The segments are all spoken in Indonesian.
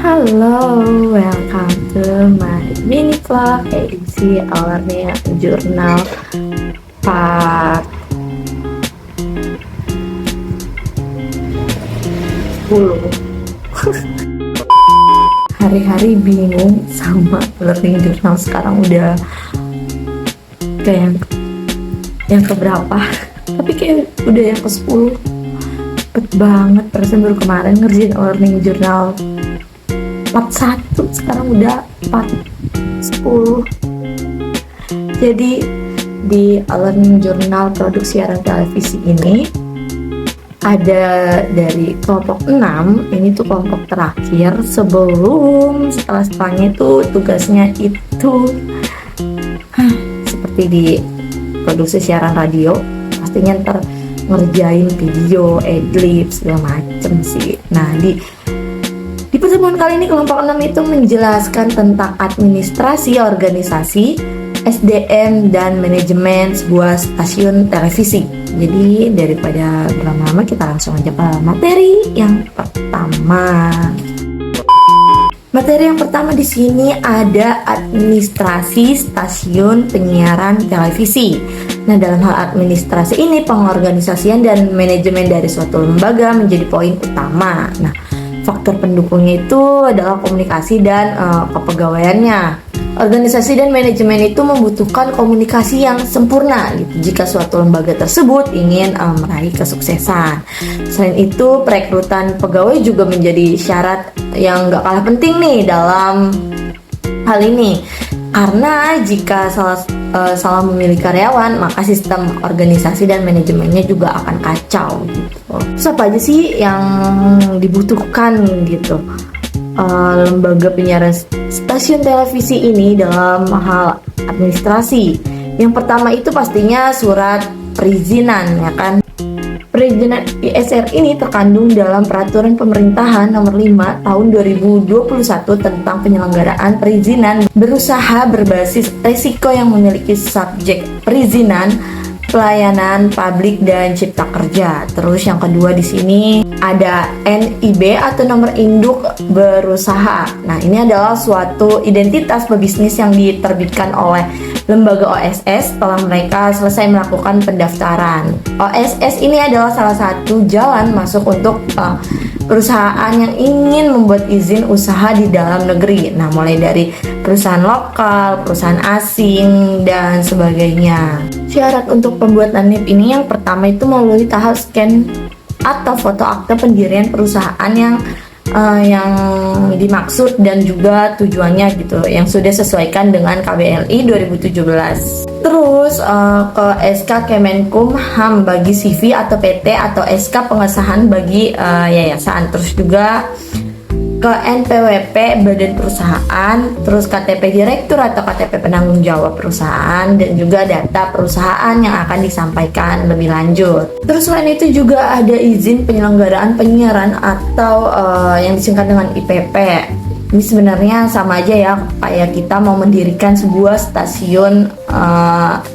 Halo, welcome to my mini vlog edisi awalnya jurnal part 10. Hari-hari bingung sama learning journal sekarang udah kayak yang keberapa, tapi kayak udah yang ke-10. Cepet banget, perasaan baru kemarin ngerjain learning journal part 1, sekarang udah part 10. Jadi di learning journal produk siaran televisi ini ada dari kelompok 6. Ini tuh kelompok terakhir setelahnya itu tugasnya itu seperti di produksi siaran radio, pastinya ntar ngerjain video, adlib, segala macem sih. Nah, di pertemuan kali ini kelompok 6 itu menjelaskan tentang administrasi organisasi, SDM, dan manajemen sebuah stasiun televisi. Jadi daripada berlama-lama, kita langsung aja ke materi yang pertama. Materi yang pertama di sini ada administrasi stasiun penyiaran televisi. Nah, dalam hal administrasi ini, pengorganisasian dan manajemen dari suatu lembaga menjadi poin utama. Nah, faktor pendukungnya itu adalah komunikasi dan kepegawaiannya. Organisasi dan manajemen itu membutuhkan komunikasi yang sempurna gitu, jika suatu lembaga tersebut ingin meraih kesuksesan. Selain itu, perekrutan pegawai juga menjadi syarat yang gak kalah penting nih dalam hal ini. Karena jika salah memilih karyawan, maka sistem organisasi dan manajemennya juga akan kacau gitu. Terus apa aja sih yang dibutuhkan gitu lembaga penyiaran stasiun televisi ini dalam hal administrasi? Yang pertama itu pastinya surat perizinan, ya kan? Perizinan ISR ini terkandung dalam Peraturan Pemerintahan Nomor 5 Tahun 2021 tentang penyelenggaraan perizinan berusaha berbasis resiko yang memiliki subjek perizinan, pelayanan publik dan cipta kerja. Terus yang kedua di sini ada NIB atau nomor induk berusaha. Nah, ini adalah suatu identitas pebisnis yang diterbitkan oleh lembaga OSS setelah mereka selesai melakukan pendaftaran. OSS ini adalah salah satu jalan masuk untuk perusahaan yang ingin membuat izin usaha di dalam negeri. Nah, mulai dari perusahaan lokal, perusahaan asing, dan sebagainya. Syarat untuk pembuatan NIB ini yang pertama itu melalui tahap scan atau foto akte pendirian perusahaan yang dimaksud dan juga tujuannya gitu, yang sudah sesuaikan dengan KBLI 2017. Terus ke SK Kemenkumham bagi CV atau PT atau SK pengesahan bagi yayasan. Terus juga ke NPWP badan perusahaan, terus KTP direktur atau KTP penanggung jawab perusahaan, dan juga data perusahaan yang akan disampaikan lebih lanjut. Terus selain itu juga ada izin penyelenggaraan penyiaran atau yang disingkat dengan IPP. Ini sebenarnya sama aja ya kayak kita mau mendirikan sebuah stasiun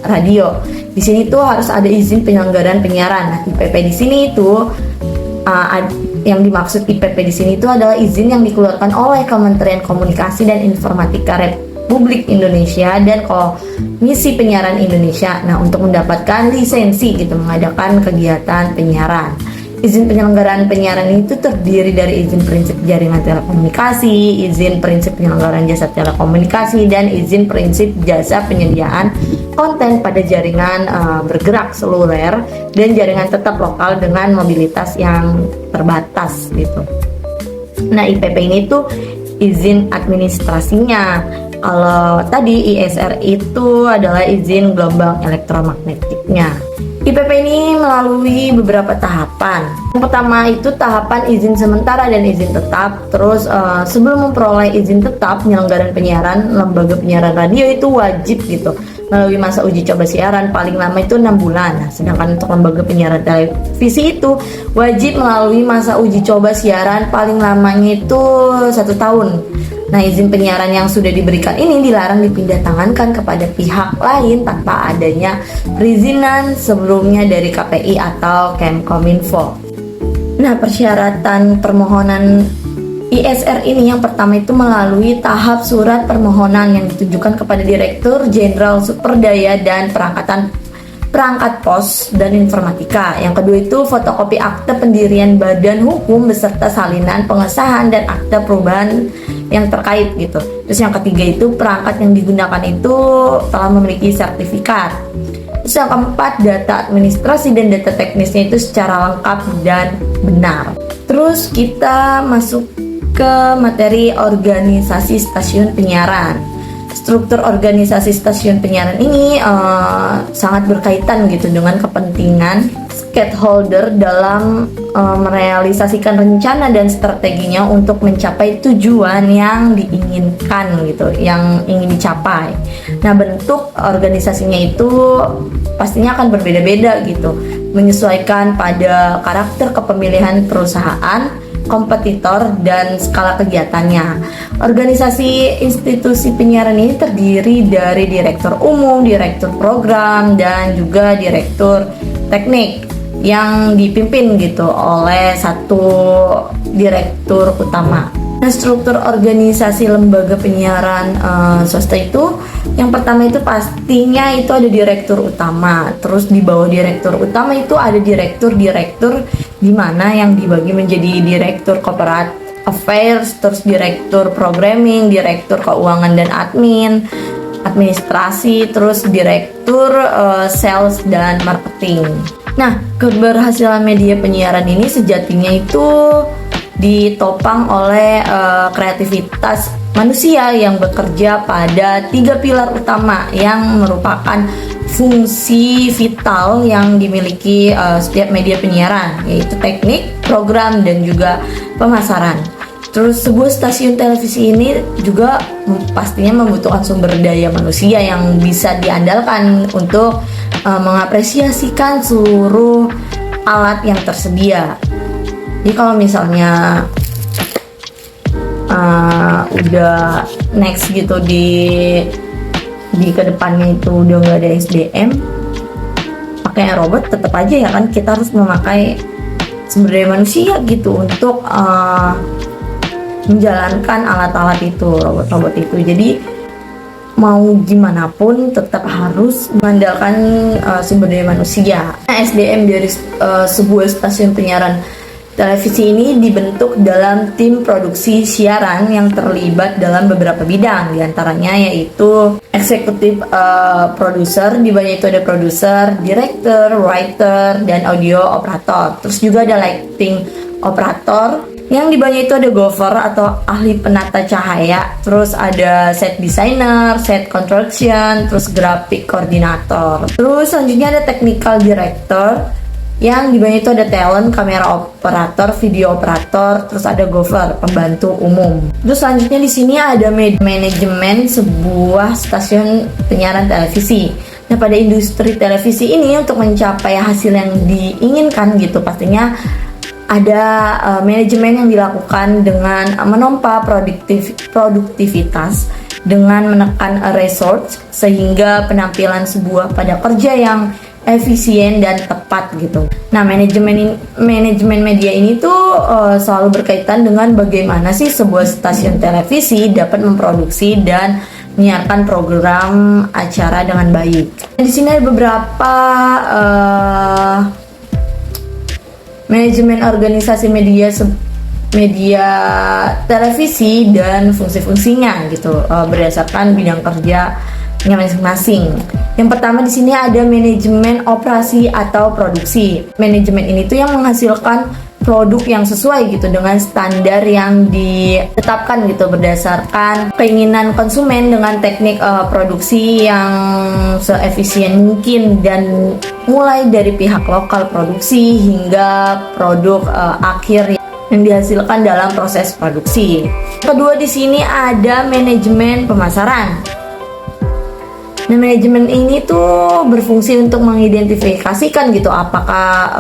radio. Di sini tuh harus ada izin penyelenggaraan penyiaran. Nah, IPP di sini itu yang dimaksud IPP di sini itu adalah izin yang dikeluarkan oleh Kementerian Komunikasi dan Informatika Republik Indonesia dan Komisi Penyiaran Indonesia. Nah, untuk mendapatkan lisensi gitu mengadakan kegiatan penyiaran. Izin penyelenggaraan penyiaran itu terdiri dari izin prinsip jaringan telekomunikasi, izin prinsip penyelenggaraan jasa telekomunikasi, dan izin prinsip jasa penyediaan konten pada jaringan bergerak seluler dan jaringan tetap lokal dengan mobilitas yang terbatas gitu. Nah, IPP ini tuh izin administrasinya. Kalau tadi ISR itu adalah izin gelombang elektromagnetiknya. IPP ini melalui beberapa tahapan. Yang pertama itu tahapan izin sementara dan izin tetap. Terus sebelum memperoleh izin tetap penyelenggaraan penyiaran, lembaga penyiaran radio itu wajib gitu melalui masa uji coba siaran paling lama itu 6 bulan. Nah, sedangkan untuk lembaga penyiaran televisi itu wajib melalui masa uji coba siaran paling lamanya itu 1 tahun. Nah, izin penyiaran yang sudah diberikan ini dilarang dipindah tangankan kepada pihak lain tanpa adanya perizinan sebelumnya dari KPI atau Kemkominfo. Nah, persyaratan permohonan ISR ini yang pertama itu melalui tahap surat permohonan yang ditujukan kepada Direktur Jenderal Superdaya dan Perangkat Pos dan Informatika. Yang kedua itu fotokopi akte pendirian badan hukum beserta salinan pengesahan dan akte perubahan yang terkait gitu. Terus yang ketiga itu perangkat yang digunakan itu telah memiliki sertifikat. Terus yang keempat, data administrasi dan data teknisnya itu secara lengkap dan benar. Terus kita masuk ke materi organisasi stasiun penyiaran. Struktur organisasi stasiun penyiaran ini sangat berkaitan gitu dengan kepentingan stakeholder dalam merealisasikan rencana dan strateginya untuk mencapai tujuan yang diinginkan gitu, yang ingin dicapai. Nah, bentuk organisasinya itu pastinya akan berbeda-beda gitu, menyesuaikan pada karakter kepemilihan perusahaan, kompetitor, dan skala kegiatannya. Organisasi institusi penyiaran ini terdiri dari direktur umum, direktur program, dan juga direktur teknik yang dipimpin gitu oleh satu direktur utama. Nah, struktur organisasi lembaga penyiaran swasta itu yang pertama itu pastinya itu ada direktur utama. Terus di bawah direktur utama itu ada direktur-direktur di mana yang dibagi menjadi direktur corporate affairs, terus direktur programming, direktur keuangan dan administrasi, terus direktur sales dan marketing. Nah, keberhasilan media penyiaran ini sejatinya itu ditopang oleh kreativitas manusia yang bekerja pada 3 pilar utama yang merupakan fungsi vital yang dimiliki setiap media penyiaran, yaitu teknik, program, dan juga pemasaran. Terus sebuah stasiun televisi ini juga pastinya membutuhkan sumber daya manusia yang bisa diandalkan untuk mengapresiasikan seluruh alat yang tersedia. Jadi kalau misalnya udah next gitu di kedepannya itu udah nggak ada SDM, pakai robot, tetap aja ya kan kita harus memakai sumber daya manusia gitu untuk menjalankan alat-alat itu, robot-robot itu. Jadi mau gimana pun tetap harus mengandalkan sumber daya manusia. Nah, SDM dari sebuah stasiun penyiaran televisi ini dibentuk dalam tim produksi siaran yang terlibat dalam beberapa bidang, diantaranya yaitu eksekutif produser, di bawahnya itu ada produser, director, writer, dan audio operator. Terus juga ada lighting operator, yang di bawahnya itu ada gopher atau ahli penata cahaya, terus ada set designer, set construction, terus graphic coordinator. Terus selanjutnya ada technical director, yang di bawahnya itu ada talent, kamera operator, video operator, terus ada gopher, pembantu umum. Terus selanjutnya di sini ada manajemen sebuah stasiun penyiaran televisi. Nah, pada industri televisi ini untuk mencapai hasil yang diinginkan gitu, pastinya ada manajemen yang dilakukan dengan menompa produktivitas dengan menekan resource sehingga penampilan sebuah pada kerja yang efisien dan tepat gitu. Nah, manajemen media ini tuh selalu berkaitan dengan bagaimana sih sebuah stasiun televisi dapat memproduksi dan menyiarkan program acara dengan baik. Di sini ada beberapa manajemen organisasi media televisi dan fungsi-fungsinya gitu, berdasarkan bidang kerjanya masing-masing. Yang pertama di sini ada manajemen operasi atau produksi. Manajemen ini tuh yang menghasilkan produk yang sesuai gitu dengan standar yang ditetapkan gitu berdasarkan keinginan konsumen dengan teknik produksi yang seefisien mungkin, dan mulai dari pihak lokal produksi hingga produk akhir yang dihasilkan dalam proses produksi. Kedua di sini ada manajemen pemasaran. Nah, manajemen ini tuh berfungsi untuk mengidentifikasikan gitu apakah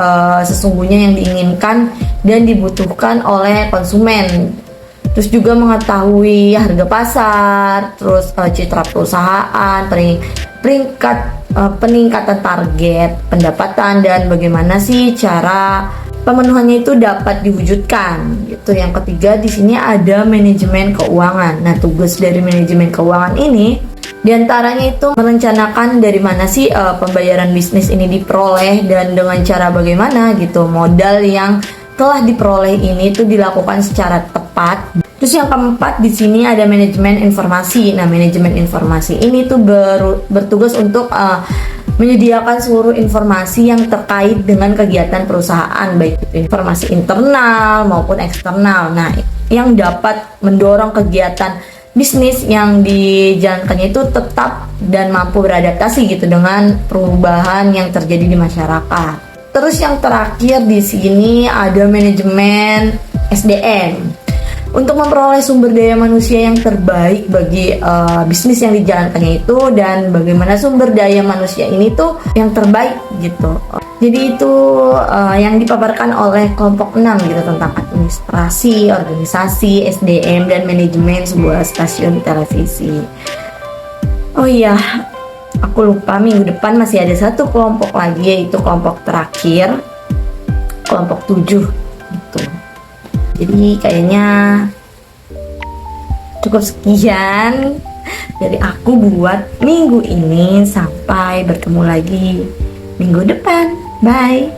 sesungguhnya yang diinginkan dan dibutuhkan oleh konsumen. Terus juga mengetahui harga pasar, terus citra perusahaan, peningkatan target pendapatan, dan bagaimana sih cara pemenuhannya itu dapat diwujudkan. Gitu. Yang ketiga di sini ada manajemen keuangan. Nah, tugas dari manajemen keuangan ini diantaranya itu merencanakan dari mana sih pembayaran bisnis ini diperoleh dan dengan cara bagaimana gitu. Modal yang telah diperoleh ini itu dilakukan secara tepat. Terus yang keempat di sini ada manajemen informasi. Nah, manajemen informasi ini tuh bertugas untuk menyediakan seluruh informasi yang terkait dengan kegiatan perusahaan, baik itu informasi internal maupun eksternal. Nah, yang dapat mendorong kegiatan bisnis yang dijalankannya itu tetap dan mampu beradaptasi gitu dengan perubahan yang terjadi di masyarakat. Terus yang terakhir di sini ada manajemen SDM. Untuk memperoleh sumber daya manusia yang terbaik bagi bisnis yang dijalankannya itu, dan bagaimana sumber daya manusia ini tuh yang terbaik gitu. Jadi itu yang dipaparkan oleh kelompok 6 gitu tentang administrasi, organisasi, SDM, dan manajemen sebuah stasiun televisi. Oh iya, aku lupa, minggu depan masih ada satu kelompok lagi, yaitu kelompok terakhir, kelompok 7 gitu. Jadi kayaknya cukup sekian dari aku buat minggu ini. Sampai bertemu lagi minggu depan. Bye.